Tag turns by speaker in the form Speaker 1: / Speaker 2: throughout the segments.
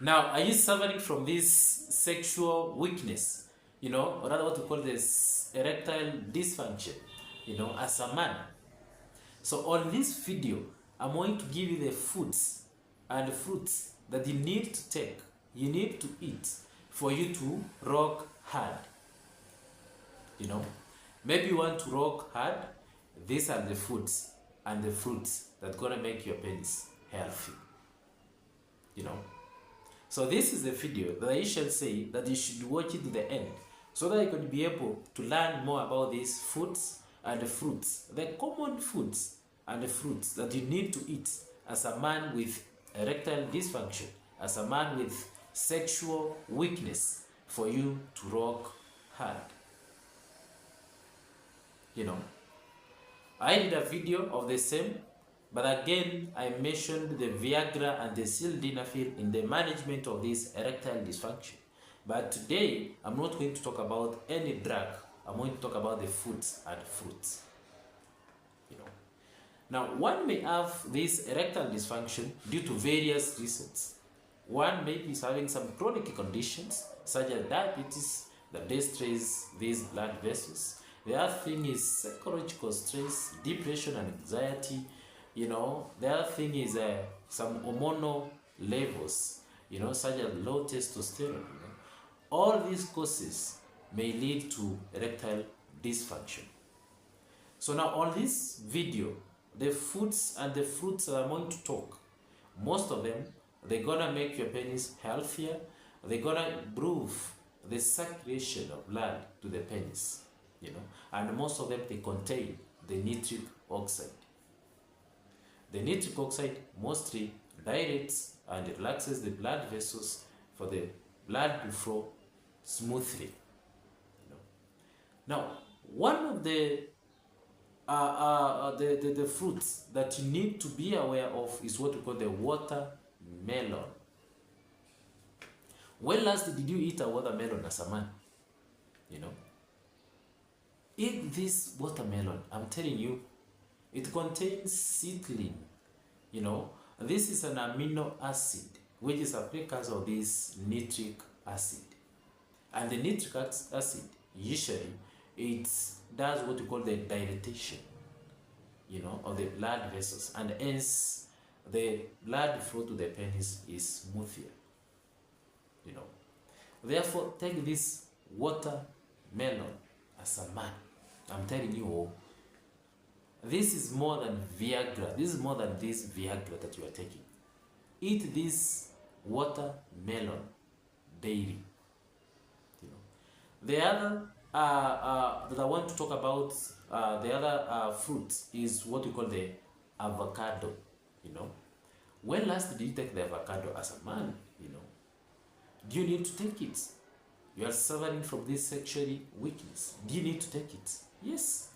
Speaker 1: Now, are you suffering from this sexual weakness, or rather what we call this erectile dysfunction, as a man? So on this video, I'm going to give you the foods and fruits that you need to take, you need to eat for you to rock hard. Maybe you want to rock hard. These are the foods and the fruits that gonna make your penis healthy. So this is the video that I shall say that you should watch it to the end, so that you can be able to learn more about these foods and the fruits, the common foods and the fruits that you need to eat as a man with erectile dysfunction, as a man with sexual weakness, for you to rock hard. I did a video of the same, but again I mentioned the Viagra and the sildenafil in the management of this erectile dysfunction. But today I'm not going to talk about any drug. I'm going to talk about the foods and fruits. Now, one may have this erectile dysfunction due to various reasons. One may be having some chronic conditions such as diabetes that destroys these blood vessels. The other thing is psychological stress, depression and anxiety. The other thing is some hormonal levels, such as low testosterone. All these causes may lead to erectile dysfunction. So now on this video, the foods and the fruits that I'm going to talk, most of them, they're gonna make your penis healthier. They're gonna improve the circulation of blood to the penis, and most of them, they contain the nitric oxide. The nitric oxide mostly dilates and relaxes the blood vessels for the blood to flow smoothly. Now, one of the fruits that you need to be aware of is what we call the watermelon. When last did you eat a watermelon as a man? Eat this watermelon. I'm telling you, it contains citrulline. This is an amino acid which is a precursor of this nitric acid. And the nitric acid, usually, it does what we call the dilatation, of the blood vessels, and hence the blood flow to the penis is smoother. Therefore, take this watermelon as a man. I'm telling you, this is more than Viagra. This is more than this Viagra that you are taking. Eat this watermelon daily. The other that I want to talk about, the other fruit is what we call the avocado. When last did you take the avocado as a man? Do you need to take it? You are suffering from this sexual weakness. Do you need to take it? Yes.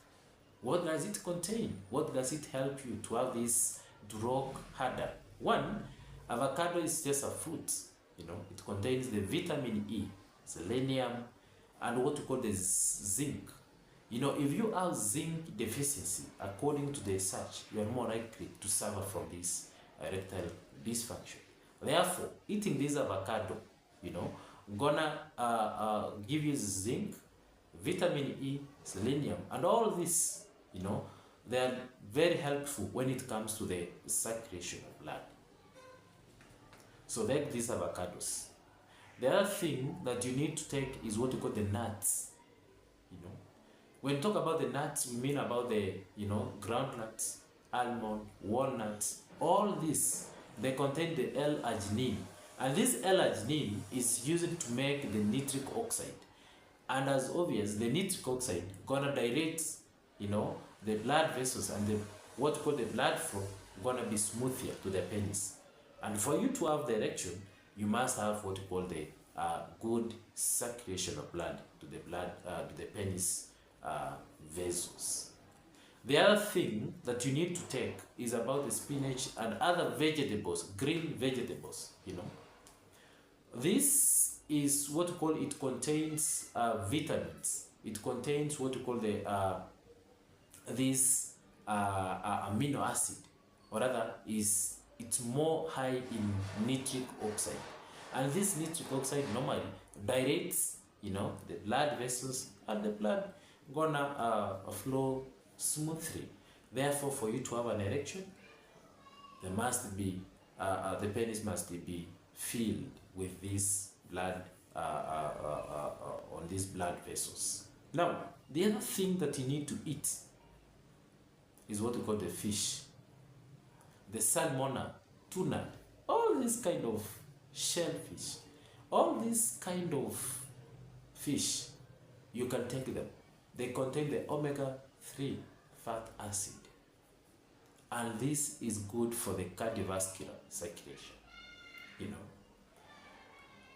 Speaker 1: What does it contain? What does it help you to have this rock harder? One, avocado is just a fruit. It contains the vitamin E, selenium, and what we call the zinc. If you have zinc deficiency, according to the research, you are more likely to suffer from this erectile dysfunction. Therefore, eating this avocado, gonna give you zinc, vitamin E, selenium, and all this, they are very helpful when it comes to the circulation of blood. So take these avocados. The other thing that you need to take is what we call the nuts. When we talk about the nuts, we mean about the, groundnuts, almond, walnuts, all this, they contain the L-arginine. And this L-arginine is used to make the nitric oxide. And as obvious, the nitric oxide gonna dilate, the blood vessels, and what we call the blood flow gonna be smoother to the penis. And for you to have the erection, you must have what we call the good circulation of blood to the penis vessels. The other thing that you need to take is about the spinach and other vegetables, green vegetables. This is what we call, it contains vitamins. It contains what we call the this amino acid, or rather, it's more high in nitric oxide. And this nitric oxide normally directs, the blood vessels, and the blood gonna flow smoothly. Therefore, for you to have an erection, there must be the penis must be filled with this blood on these blood vessels. Now, the other thing that you need to eat is what we call the fish, the salmona, tuna, all these kind of shellfish, all these kind of fish, you can take them. They contain the omega-3 fat acid, and this is good for the cardiovascular circulation,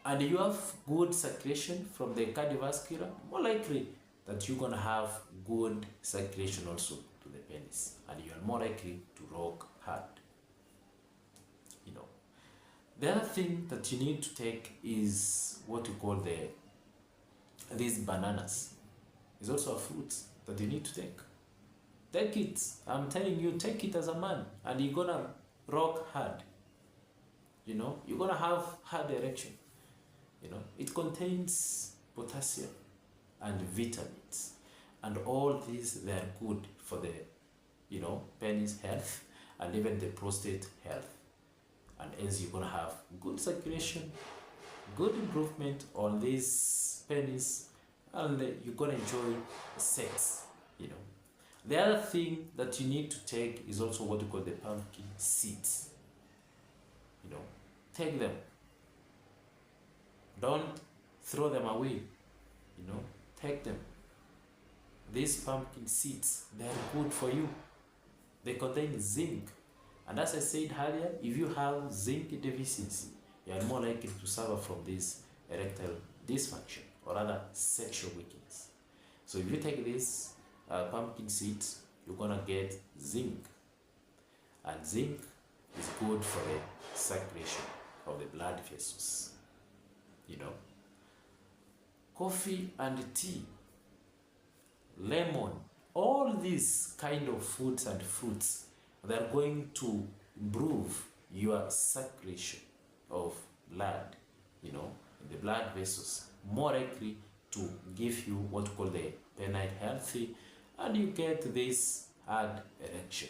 Speaker 1: and you have good circulation from the cardiovascular, more likely that you're gonna have good circulation also to the penis, and you are more likely to rock hard. The other thing that you need to take is what we call these bananas. It's also a fruit that you need to take. Take it. I'm telling you, take it as a man, and you're gonna rock hard. You're gonna have hard erection. It contains potassium and vitamins, and all these, they are good for the penis health and even the prostate health. And as you're gonna have good circulation, good improvement on this penis, and you're gonna enjoy sex. The other thing that you need to take is also what we call the pumpkin seeds. Take them. Don't throw them away. Take them. These pumpkin seeds, they are good for you. They contain zinc. And as I said earlier, if you have zinc deficiency, you are more likely to suffer from this erectile dysfunction or other sexual weakness. So if you take these pumpkin seeds, you're gonna get zinc. And zinc is good for the circulation of the blood vessels. Coffee and tea, lemon, all these kind of foods and fruits, they're going to improve your circulation of blood, in the blood vessels, more likely to give you what we call the penile healthy, and you get this hard erection.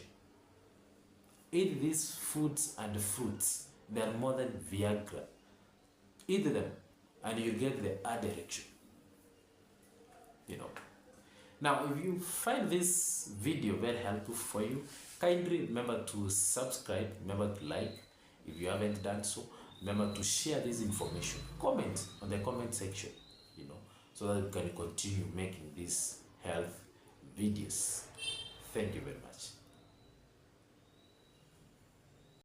Speaker 1: Eat these foods and fruits. They are more than Viagra. Eat them, and you get the hard erection. Now, if you find this video very helpful for you, kindly remember to subscribe, remember to like if you haven't done so, remember to share this information, comment on the comment section, so that we can continue making these health videos. Thank you very much.